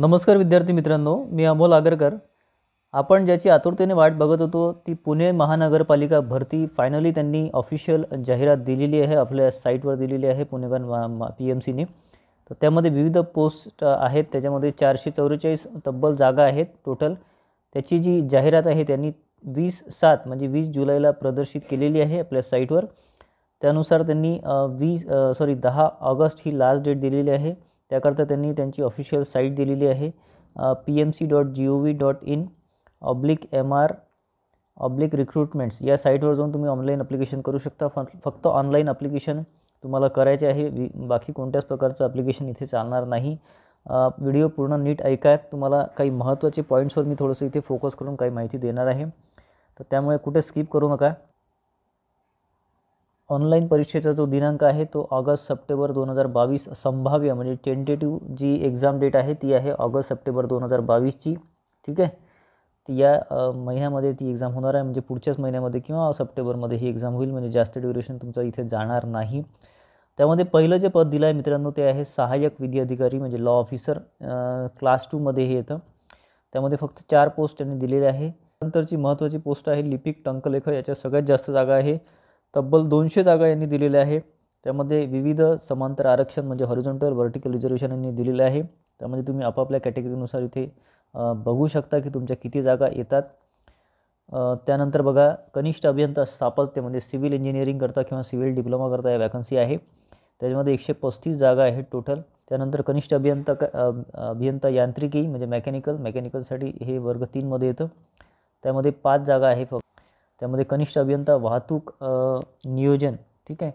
नमस्कार विद्यार्थी मित्रांनो, मी अमोल आगरकर। आपण ज्याची आतुरतेने वाट बघत होतो ती पुणे महानगरपालिका भरती फायनली त्यांनी ऑफिशियल जाहिरात दिलेली आहे, आपल्या साईटवर दिलेली आहे पुणेकर PMCने। तर त्यामध्ये विविध पोस्ट आहेत, त्याच्यामध्ये 444 तब्बल जागा आहेत टोटल। त्याची जी जाहिरात आहे त्यांनी 20/7 म्हणजे 20 जुलैला प्रदर्शित केलेली आहे आपल्या साईटवर। त्यानुसार त्यांनी 10 ऑगस्ट ही लास्ट डेट दिलेली आहे। त्याकरता त्यांनी त्यांची ऑफिशियल साईट दिलेली आहे pmc.gov.in/mr/रिक्रूटमेंट्स या साईटवर जाऊन तुम्ही ऑनलाईन ॲप्लिकेशन करू शकता। फक्त ऑनलाईन ॲप्लिकेशन तुम्हाला करायचे आहे, बाकी कोणत्याच प्रकारचं ॲप्लिकेशन इथे चालणार नाही। व्हिडिओ पूर्ण नीट ऐका, तुम्हाला काही महत्त्वाचे पॉईंट्सवर मी थोडंसं इथे फोकस करून काही माहिती देणार आहे, तर त्यामुळे कुठे स्किप करू नका। ऑनलाईन परीक्षेचा जो दिनांक आहे तो ऑगस्ट-सप्टेंबर 2022 संभाव्य म्हणजे टेंटेटिव्ह जी एक्झाम डेट आहे ती आहे ऑगस्ट-सप्टेंबर 2022ची। ठीक आहे, ती या महिन्यामध्ये ती एक्झाम होणार आहे, म्हणजे पुढच्याच महिन्यामध्ये किंवा सप्टेंबरमध्ये ही एक्झाम होईल, म्हणजे जास्त ड्युरेशन तुमचं इथे जाणार नाही। त्यामध्ये पहिलं जे पद दिलं आहे मित्रांनो ते आहे सहाय्यक विधी अधिकारी म्हणजे लॉ ऑफिसर, क्लास 2 मध्ये हे येतं। त्यामध्ये फक्त 4 पोस्ट त्यांनी दिलेले आहे। नंतरची महत्त्वाची पोस्ट आहे लिपिक टंकलेखक, याच्या सगळ्यात जास्त जागा आहे, तब्बल 200 जागा यांनी दिलेल्या आहे। त्यामध्ये विविध समांतर आरक्षण म्हणजे हॉरिझॉन्टल व्हर्टिकल रिझर्वेशन यांनी दिलेलं आहे। त्यामध्ये तुम्ही आपापल्या कॅटेगरीनुसार इथे बघू शकता की तुमच्या किती जागा येतात। त्यानंतर बघा कनिष्ठ अभियंता स्थापत्य म्हणजे सिव्हिल इंजिनिअरिंग करता किंवा सिव्हिल डिप्लोमा करता या वॅकन्सी आहे, त्याच्यामध्ये 135 जागा आहेत टोटल। त्यानंतर कनिष्ठ अभियंता यांत्रिकी म्हणजे मेकॅनिकलसाठी हे वर्ग 3 मध्ये येतं, त्यामध्ये 5 जागा आहे फक्त। त्यामध्ये कनिष्ठ अभियंता वाहतूक नियोजन, ठीक आहे,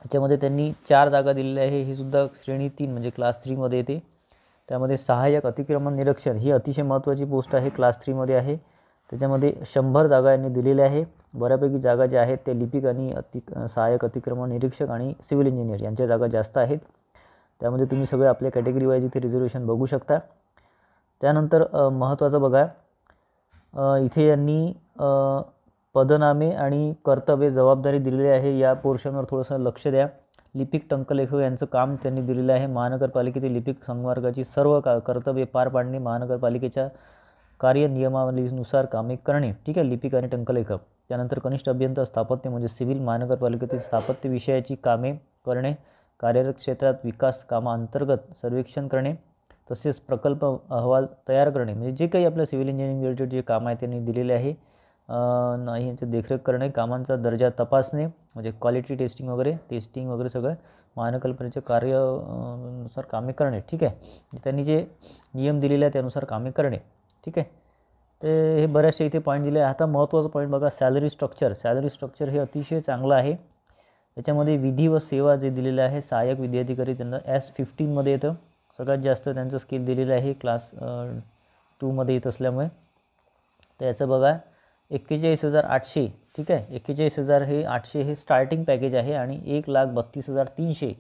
याच्यामध्ये त्यांनी 4 जागा दिलेल्या आहे, ही सुद्धा श्रेणी 3 म्हणजे क्लास 3 मध्ये येते। त्यामध्ये सहाय्यक अतिक्रमण निरीक्षण ही अतिशय महत्त्वाची पोस्ट आहे, क्लास 3 मध्ये आहे। त्याच्यामध्ये 100 जागा यांनी दिलेल्या आहे। बऱ्यापैकी जागा ज्या आहेत ते लिपिक आणि सहाय्यक अतिक्रमण निरीक्षक आणि सिव्हिल इंजिनियर यांच्या जागा जास्त आहेत। त्यामध्ये तुम्ही सगळे आपल्या कॅटेगरी वाईज इथे रिझर्वेशन बघू शकता। त्यानंतर महत्त्वाचं बघा, इथे यांनी पदनामे आणि कर्तव्य जबाबदारी दिलेली आहे, या पोर्शनवर थोडंसं लक्ष द्या। लिपिक टंकलेखक यांचं काम त्यांनी दिलेलं आहे, महानगरपालिकेतील लिपिक संवर्गाची सर्व कर्तव्ये पार पाडणे, महानगरपालिकेच्या कार्यनियमावलीनुसार कामे करणे, ठीक आहे, लिपिक आणि टंकलेखक। त्यानंतर कनिष्ठ अभियंता स्थापत्य म्हणजे सिव्हिल महानगरपालिकेतील स्थापत्य विषयाची कामे करणे, कार्यरत क्षेत्रात विकास कामांतर्गत सर्वेक्षण करणे, तसेच प्रकल्प अहवाल तयार करणे म्हणजे जे काही आपल्या सिव्हिल इंजिनिअरिंग रिलेटेड जे काम आहे त्यांनी दिलेले आहे। नाही यांची देखरेख करणे, कामांचा दर्जा तपासणे म्हणजे क्वालिटी टेस्टिंग वगैरे सगळं महानगरपालिकेच्या कार्यानुसार कामे करणे, ठीक आहे, त्यांनी जे नियम दिलेले आहे त्यानुसार कामे करणे, ठीक आहे। ते हे बऱ्याचशा इथे पॉईंट दिले आहे। आता महत्त्वाचं पॉईंट बघा, सॅलरी स्ट्रक्चर हे अतिशय चांगलं आहे। त्याच्यामध्ये विधी व सेवा जे दिलेलं आहे सहाय्यक विधी अधिकारी त्यांना S15 मध्ये येतं, सगळ्यात जास्त त्यांचं स्किल दिलेलं आहे क्लास 2 मध्ये येत असल्यामुळे। तर याचं बघा 41,800, ठीक आहे, 41,800 हे स्टार्टिंग पॅकेज आहे आणि 1,32,300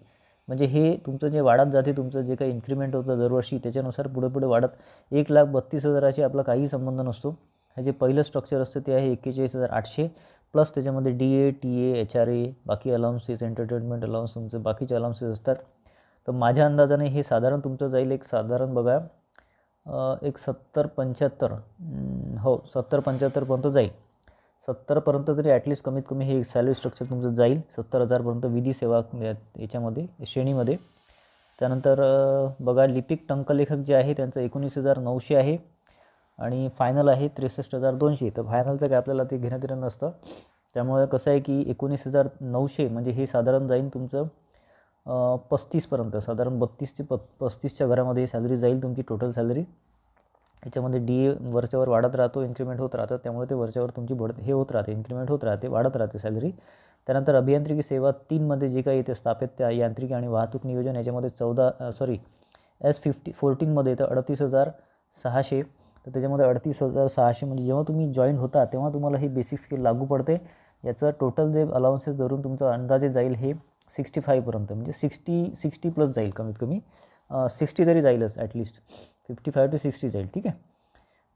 म्हणजे हे तुमचं जे वाढत जाते, तुमचं जे काही इन्क्रिमेंट होतं दरवर्षी त्याच्यानुसार पुढे वाढत 1,32,000शी आपला काही संबंध नसतो। हे जे पहिलं स्ट्रक्चर असतं ते आहे 41,800 प्लस त्याच्यामध्ये DA, TA, HRA, बाकी अलाउन्सेस, एंटरटेनमेंट अलाउन्स, तुमचे बाकीचे अलाउन्सेस असतात। तर माझ्या अंदाजाने हे साधारण तुमचं जाईल एक साधारण बघा एक 70-75, हो 70-75पर्यंत जाईल, 70पर्यंत तरी ॲटलिस्ट कमीत कमी हे सॅलरी स्ट्रक्चर तुमचं जाईल, 70,000पर्यंत विधी सेवा याच्यामध्ये श्रेणीमध्ये। त्यानंतर बघा लिपिक टंकलेखक जे आहे त्यांचं 19,900 आहे आणि फायनल आहे 63,200। तर फायनलचं काय आपल्याला ते घेण्यात येणार नसतं, त्यामुळे कसं आहे की 19,900 म्हणजे हे साधारण जाईल तुमचं 35पर्यंत, साधारण 32 ते 35च्या घरामध्ये सॅलरी जाईल तुमची टोटल सॅलरी। याच्यामध्ये DA वरच्यावर वाढत राहतो, इन्क्रिमेंट होत राहतं, त्यामुळे ते वरच्यावर तुमची हे होत राहते, इन्क्रिमेंट होत राहते, वाढत राहते सॅलरी। त्यानंतर अभियांत्रिकी सेवा 3 मध्ये जे काही येते स्थापत्य यांत्रिकी आणि वाहतूक नियोजन याच्यामध्ये S14 मध्ये येतं 38,600। तर त्याच्यामध्ये 38,600 म्हणजे जेव्हा तुम्ही जॉईन होता तेव्हा तुम्हाला ही बेसिक स्किल लागू पडते। याचं टोटल जे अलाउन्सेस धरून तुमचं अंदाजे जाईल हे 65पर्यंत म्हणजे 60 प्लस जाईल, कमीत कमी 60 तरी जाईलच, ॲटलिस्ट 55 to 60 जाईल, ठीक आहे।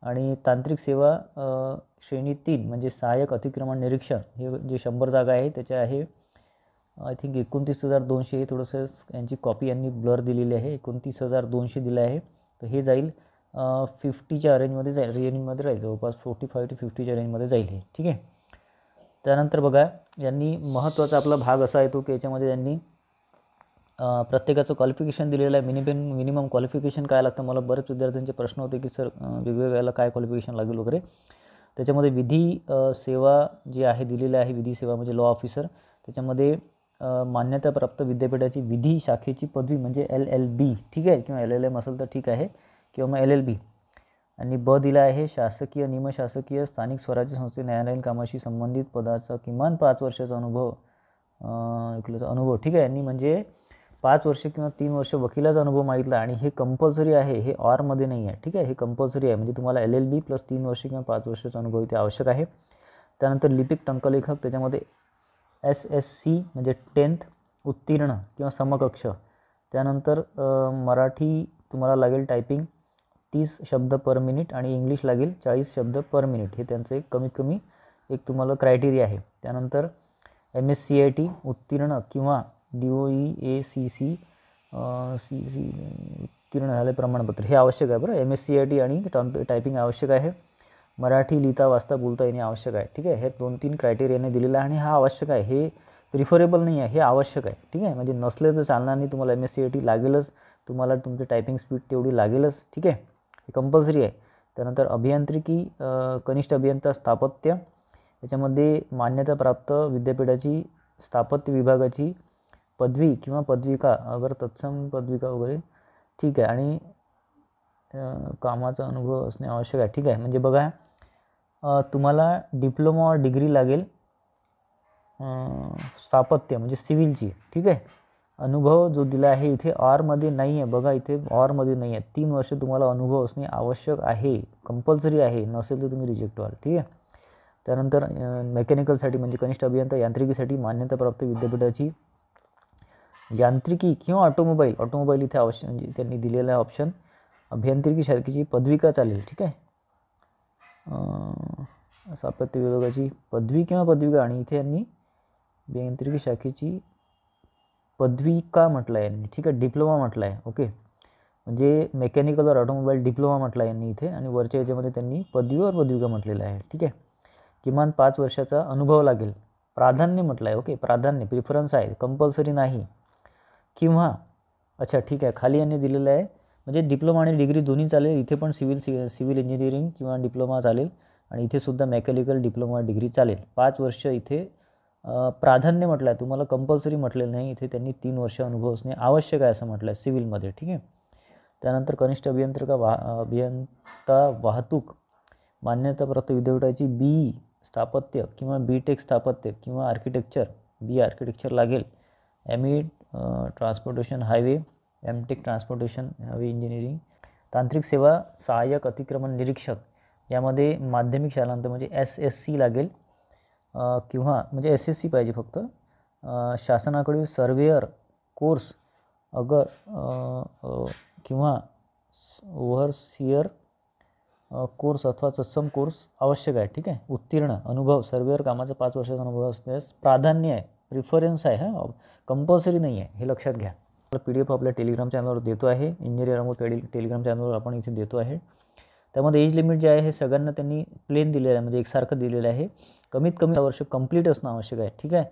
आणि तांत्रिक सेवा श्रेणी 3 म्हणजे सहाय्यक अतिक्रमण निरीक्षण हे जे 100 जागा आहे त्याच्या आहे आय थिंक 29,200 थोडंसं यांची कॉपी यांनी ब्लर दिलेली आहे, 29,200 दिलं आहे। तर हे जाईल 50च्या रेंजमध्ये राहील, जवळपास 45 to 50च्या रेंजमध्ये जाईल हे, ठीक आहे. त्यानंतर बघा, यांनी महत्त्वाचा आपला भाग असा येतो की याच्यामध्ये त्यांनी प्रत्येकाचं क्वालिफिकेशन दिलेलं आहे. मिनिमम क्वालिफिकेशन काय लागतं. मला बरेच विद्यार्थ्यांचे प्रश्न होते की सर वेगवेगळ्याला काय क्वालिफिकेशन लागेल वगैरे. त्याच्यामध्ये विधी सेवा जी आहे दिलेली आहे, विधी सेवा म्हणजे लॉ ऑफिसर. त्याच्यामध्ये मान्यताप्राप्त विद्यापीठाची विधी शाखेची पदवी म्हणजे LLB, ठीक आहे, किंवा LLM असेल तर ठीक आहे, किंवा मग LLB. आणि ब दिला आहे शासकीय, निमशासकीय, स्थानिक स्वराज्य संस्थे न्यायालयीन कामाशी संबंधित पदाचा किमान 5 वर्षाचा अनुभव, ठीक आहे. यांनी म्हणजे 5 वर्ष किंवा 3 वर्ष वकिलाचा अनुभव मागितला आणि हे कंपल्सरी आहे, हे ऑरमध्ये नाही आहे, ठीक आहे. हे कंपल्सरी आहे, म्हणजे तुम्हाला LLB प्लस 3 वर्ष किंवा 5 वर्षाचा अनुभव इथे आवश्यक आहे. त्यानंतर लिपिक टंकलेखक, त्याच्यामध्ये SSC म्हणजे 10th उत्तीर्ण किंवा समकक्ष. त्यानंतर मराठी तुम्हाला लागेल टायपिंग 30 शब्द पर मिनिट आणि इंग्लिश लागेल 40 शब्द पर मिनिट. हे त्यांचं एक कमीत कमी एक तुम्हाला क्रायटेरिया आहे. त्यानंतर MSCIT उत्तीर्ण किंवा DOE-ACC उत्तीर्ण झाले प्रमाणपत्र हे आवश्यक आहे. बरं, MSCIT आणि टायपिंग आवश्यक आहे. मराठी लिहिता वाचता बोलता येणे आवश्यक आहे, ठीक आहे. हे 2-3 क्रायटेरियाने दिलेलं आहे आणि हा आवश्यक आहे, हे प्रिफरेबल नाही आहे, हे आवश्यक आहे, ठीक आहे. म्हणजे नसले तर चालणार नाही, तुम्हाला MSCIT लागेलच, तुम्हाला तुमचं टायपिंग स्पीड तेवढी लागेलच, ठीक आहे. हे कंपल्सरी आहे. त्यानंतर अभियांत्रिकी कनिष्ठ अभियंता स्थापत्य, याच्यामध्ये मान्यताप्राप्त विद्यापीठाची स्थापत्य विभागाची पदवी किंवा पदविका अगर तत्सम पदविका वगैरे, ठीक आहे. आणि कामाचा अनुभव असणे आवश्यक आहे, ठीक आहे. म्हणजे बघा, तुम्हाला डिप्लोमा डिग्री लागेल स्थापत्य म्हणजे सिव्हिलची, ठीक आहे. अनुभव जो दिला आहे इथे ऑरमध्ये नाही आहे, बघा इथे ऑरमध्ये नाही आहे. 3 वर्ष तुम्हाला अनुभव असणे आवश्यक आहे, कंपल्सरी आहे, नसेल तर तुम्ही रिजेक्ट व्हाल, ठीक आहे. त्यानंतर मेकॅनिकलसाठी म्हणजे कनिष्ठ अभियंता यांत्रिकीसाठी मान्यताप्राप्त विद्यापीठाची यांत्रिकी किंवा ऑटोमोबाईल इथे आवश्यक, म्हणजे त्यांनी दिलेला आहे ऑप्शन. अभियांत्रिकी शाखेची पदविका चालेल, ठीक आहे. स्थापत्य विभागाची पदवी किंवा पदविका, आणि इथे यांनी अभियांत्रिकी शाखेची पदविका म्हटलं आहे यांनी, ठीक आहे. डिप्लोमा म्हटलं आहे, ओके. म्हणजे मेकॅनिकल और ऑटोमोबाईल डिप्लोमा म्हटलं आहे यांनी इथे, आणि वरच्या याच्यामध्ये त्यांनी पदवी और पदविका म्हटलेलं आहे, ठीक आहे. किमान 5 वर्षाचा अनुभव लागेल. प्राधान्य म्हटलं आहे, ओके. प्राधान्य प्रिफरन्स आहे, कंपल्सरी नाही. किंवा अच्छा ठीक आहे, खाली यांनी दिलेलं आहे म्हणजे डिप्लोमा आणि डिग्री दोन्ही चालेल. इथे पण सिव्हिल इंजिनिअरिंग किंवा डिप्लोमा चालेल, आणि इथे सुद्धा मेकॅनिकल डिप्लोमा डिग्री चालेल. 5 वर्ष इथे प्राधान्य म्हटलं आहे, तुम्हाला कंपल्सरी म्हटलेलं नाही. इथे त्यांनी 3 वर्ष अनुभव असणे आवश्यक आहे असं म्हटलं आहे सिव्हिलमध्ये, ठीक आहे. त्यानंतर कनिष्ठ अभियंता वाहतूक मान्यताप्राप्त विद्यापीठाची BE स्थापत्य किंवा BTech स्थापत्य किंवा आर्किटेक्चर, BE आर्किटेक्चर लागेल. ME transportation highway, MTech transportation highway engineering. तांत्रिक सेवा सहाय्यक अतिक्रमण निरीक्षक, यामध्ये माध्यमिक शालांत म्हणजे SSC लागेल, किंवा म्हणजे SSC पाहिजे फक्त. शासनाकडील सर्वेअर कोर्स अगर किंवा ओव्हरसियर कोर्स अथवा तत्सम कोर्स आवश्यक आहे, ठीक आहे. उत्तीर्ण अनुभव सर्वेअर कामाचा 5 वर्षाचा अनुभव असल्यास प्राधान्य आहे, प्रिफरन्स आहे, हां, कंपल्सरी नाही आहे, हे लक्षात घ्या. PDF आपल्या टेलिग्राम चॅनलवर देतो आहे, इंजिनियर अमोल टेलिग्राम चॅनलवर आपण इथे देतो आहे. त्यामध्ये एज लिमिट जे आहे हे सगळ्यांना त्यांनी प्लेन दिलेलं आहे, म्हणजे एकसारखं दिलेलं आहे. कमीत कमी 18 वर्ष कंप्लीट असणं आवश्यक आहे, ठीक आहे.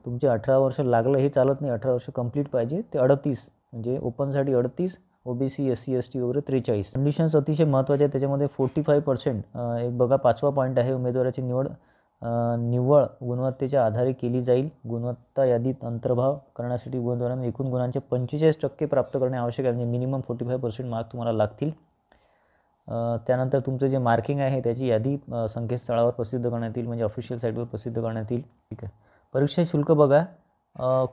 तुमचे 18 वर्ष लागलं हे चालत नाही, 18 वर्ष कंप्लीट पाहिजे. ते 38 म्हणजे ओपनसाठी 38, OBC SC ST वगैरे 43. कंडिशन्स अतिशय महत्त्वाचे आहेत, त्याच्यामध्ये 45%. एक बघा 5वा पॉईंट आहे, उमेदवाराची निवड गुणवत्तेच्या आधारे केली जाईल. गुणवत्ता यादीत अंतर्भाव करण्यासाठी उमेदवारांना एकूण गुणांचे 45% प्राप्त करणे आवश्यक आहे, म्हणजे मिनिमम 45% मार्क तुम्हाला लागतील. त्यानंतर तुमचं जे मार्किंग आहे त्याची यादी संकेतस्थळावर प्रसिद्ध करण्यात येईल, म्हणजे ऑफिशियल साईटवर प्रसिद्ध करण्यात येईल, ठीक आहे. परीक्षा शुल्क बघा,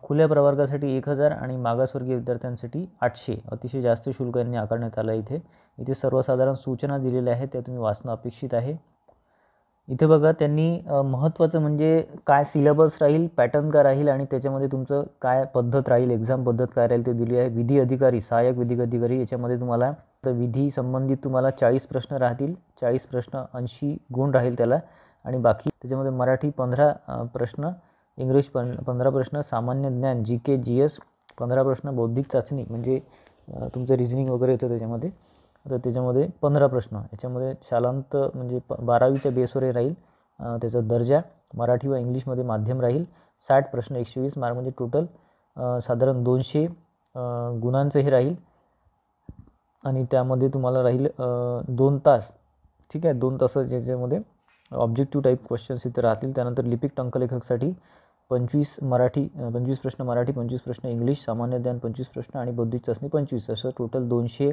खुल्या प्रवर्गासाठी 1000 आणि मागासवर्गीय विद्यार्थ्यांसाठी 800. अतिशय जास्त शुल्क यांनी आकारण्यात आलं आहे. इथे सर्वसाधारण सूचना दिलेल्या आहेत, त्या तुम्ही वाचणं अपेक्षित आहे. इथे बघा त्यांनी महत्त्वाचं म्हणजे काय सिलेबस राहील, पॅटर्न काय राहील, आणि त्याच्यामध्ये तुमचं काय पद्धत राहील, एक्झाम पद्धत काय राहील ते दिली आहे. विधी अधिकारी, सहाय्यक विधी अधिकारी, याच्यामध्ये तुम्हाला विधी संबंधित तुम्हाला 40 प्रश्न राहतील. 40 प्रश्न 80 गुण राहील त्याला, आणि बाकी त्याच्यामध्ये मराठी 15 प्रश्न, इंग्लिश 15 प्रश्न, सामान्य ज्ञान GK GS 15 प्रश्न, बौद्धिक चाचणी म्हणजे तुमचं रिजनिंग वगैरे येतं त्याच्यामध्ये, तर त्याच्यामध्ये 15 प्रश्न, याच्यामध्ये शालांत म्हणजे 12वीच्या बेसवर राहील त्याचा दर्जा, मराठी व इंग्लिशमध्ये माध्यम राहील, 60 प्रश्न 120 मार्क म्हणजे टोटल साधारण 200 गुणांचं हे राहील आणि त्यामध्ये तुम्हाला राहील 2 तास, ठीक आहे. 2 तास ज्याच्यामध्ये ऑब्जेक्टिव्ह टाईप क्वेश्चन्स इथे राहतील. त्यानंतर लिपिक टंकलेखकसाठी 25 प्रश्न मराठी, 25 प्रश्न इंग्लिश, सामान्य ज्ञान 25 प्रश्न आणि बौद्धिक चाचणी 25, असं टोटल 200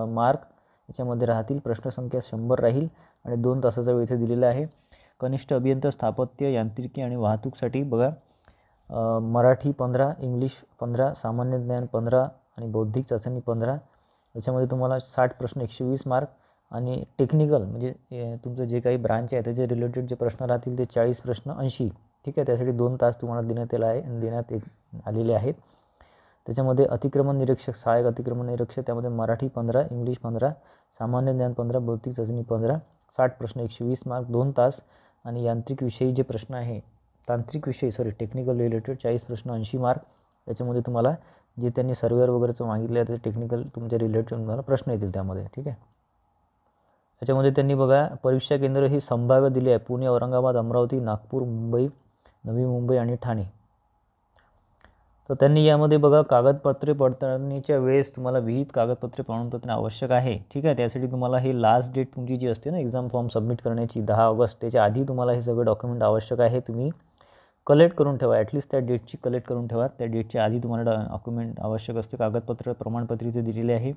मार्क याच्यामध्ये राहतील. प्रश्नसंख्या 100 राहील आणि 2 तासाचा वेळ इथे दिलेला आहे. कनिष्ठ अभियंता स्थापत्य, यांत्रिकी आणि वाहतूकसाठी बघा मराठी 15, इंग्लिश 15, सामान्य ज्ञान 15 आणि बौद्धिक चाचणी 15. याच्यामध्ये तुम्हाला 60 प्रश्न 120 मार्क आणि टेक्निकल म्हणजे तुमचं जे काही ब्रांच आहे त्याचे रिलेटेड जे प्रश्न राहतील ते 40 प्रश्न 80, ठीक आहे. त्यासाठी 2 तास तुम्हाला देण्यात आलेले आहेत. त्याच्यामध्ये अतिक्रमण निरीक्षक, सहाय्यक अतिक्रमण निरीक्षक, त्यामध्ये मराठी 15, इंग्लिश 15, सामान्य ज्ञान 15, बौद्धिक चाचणी 15, 60 प्रश्न 120 मार्क 2 तास आणि यांत्रिक विषयी जे प्रश्न आहे टेक्निकल रिलेटेड 40 प्रश्न 80 मार्क. याच्यामध्ये तुम्हाला जे त्यांनी सर्वेअर वगैरेचं मागितलं आहे ते टेक्निकल तुमच्या रिलेटेड तुम्हाला प्रश्न येतील त्यामध्ये, ठीक आहे. याच्यामध्ये त्यांनी बघा परीक्षा केंद्र ही संभाव्य दिली आहे पुणे, औरंगाबाद, अमरावती, नागपूर, मुंबई, नवी मुंबई आणि ठाणे. तर त्यांनी यामध्ये बघा कागदपत्रे पडताळणीच्या वेळेस तुम्हाला विहित कागदपत्रे प्रमाणपत्रे आवश्यक आहे, ठीक आहे. त्यासाठी तुम्हाला हे लास्ट डेट तुमची जी असते ना एक्झाम फॉर्म सबमिट करण्याची 10 ऑगस्ट, त्याच्या आधी तुम्हाला हे सगळं डॉक्युमेंट आवश्यक आहे. तुम्ही कलेक्ट करून ठेवा, ॲटलिस्ट त्या डेटची कलेक्ट करून ठेवा. त्या डेटच्या आधी तुम्हाला डॉक्युमेंट आवश्यक असते. कागदपत्र प्रमाणपत्र इथे दिलेले आहे.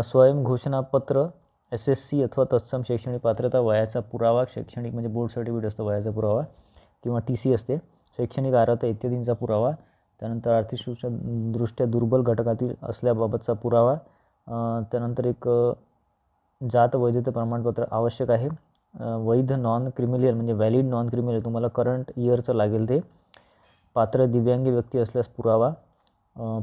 स्वयं घोषणापत्र, SSC अथवा तत्सम शैक्षणिक पात्रता, वयाचा पुरावा, शैक्षणिक म्हणजे बोर्ड सर्टिफिकेट असतं वयाचा पुरावा किंवा TC असते, शैक्षणिक अर्हता इत्यादींचा पुरावा, त्यानंतर आर्थिकदृष्ट्या दुर्बल घटकातील असल्याबाबतचा पुरावा, त्यानंतर एक जात वैधता प्रमाणपत्र आवश्यक आहे. वैध नॉन क्रिमिनल म्हणजे व्हॅलिड नॉन क्रिमिनल तुम्हाला करंट इयरचं लागेल ते. पात्र दिव्यांगी व्यक्ती असल्यास पुरावा,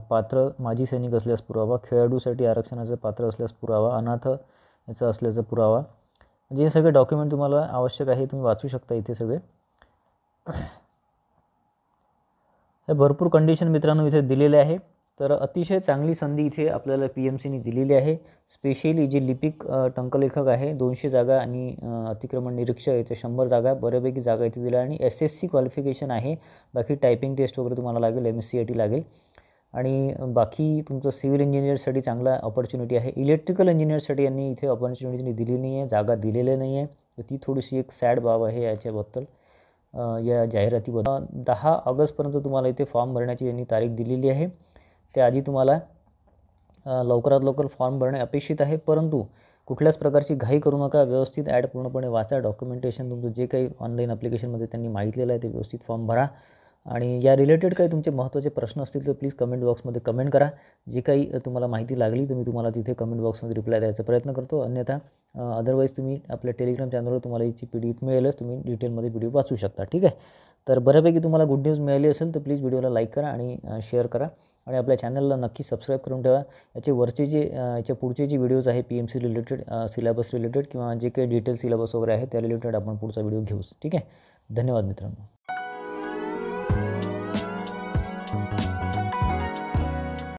पात्र माजी सैनिक असल्यास पुरावा, खेळाडूसाठी आरक्षणाचं पात्र असल्यास पुरावा, अनाथ याचा असल्याचा पुरावा. म्हणजे हे सगळे डॉक्युमेंट तुम्हाला आवश्यक आहे, तुम्ही वाचू शकता इथे सगळे. हे भरपूर कंडिशन मित्रांनो इथे दिलेले आहे. तर अतिशय चांगली संधी इथे आपल्याला PMCने दिलेली आहे. स्पेशली जे लिपिक टंकलेखक आहे 200 जागा आणि अतिक्रमण निरीक्षक याच्या 100 जागा, बऱ्यापैकी जागा इथे दिल्या आणि SSC क्वालिफिकेशन आहे. बाकी टायपिंग टेस्ट वगैरे तुम्हाला लागेल, MSc लागेल आणि बाकी तुमचं सिव्हिल इंजिनियरसाठी चांगला ऑपॉर्च्युनिटी आहे. इलेक्ट्रिकल इंजिनियरसाठी यांनी इथे ऑपॉर्च्युनिटी दिली नाही आहे, जागा दिलेल्या नाही आहे. तर ती थोडीशी एक सॅड बाब आहे याच्याबद्दल, या जाहिरातीबद्दल. 10 ऑगस्टपर्यंत तुम्हाला इथे फॉर्म भरण्याची यांनी तारीख दिलेली आहे. त्याआधी तुम्हाला लवकरात लवकर फॉर्म भरणे अपेक्षित आहे, परंतु कुठल्याच प्रकारची घाई करू नका. व्यवस्थित ॲड पूर्णपणे वाचा, डॉक्युमेंटेशन तुमचं जे काही ऑनलाईन ॲप्लिकेशनमध्ये त्यांनी मागितलेलं आहे ते व्यवस्थित फॉर्म भरा. आणि या रिलेटेड काही तुमचे महत्त्वाचे प्रश्न असतील तर प्लीज कमेंट बॉक्समध्ये कमेंट करा. जी काही तुम्हाला माहिती लागली तर मी तुम्हाला तिथे कमेंट बॉक्समध्ये रिप्लाय द्यायचा प्रयत्न करतो. अन्यथा अदरवाईज तुम्ही आपल्या टेलिग्राम चॅनलवर तुम्हाला याची PDF मिळेलच, तुम्ही डिटेलमध्ये PDF वाचू शकता, ठीक आहे. तर बऱ्यापैकी तुम्हाला गुड न्यूज मिळाली असेल तर प्लीज व्हिडिओला लाईक करा आणि शेअर करा आणि आपल्या चॅनलला नक्की सबस्क्राईब करून ठेवा. याच्या पुढचे जे व्हिडिओज आहे PMC रिलेटेड, सिलेबस रिलेटेड किंवा जे काही डिटेल सिलेबस वगैरे आहे त्या रिलेटेड आपण पुढचा व्हिडिओ घेऊच, ठीक आहे. धन्यवाद मित्रांनो.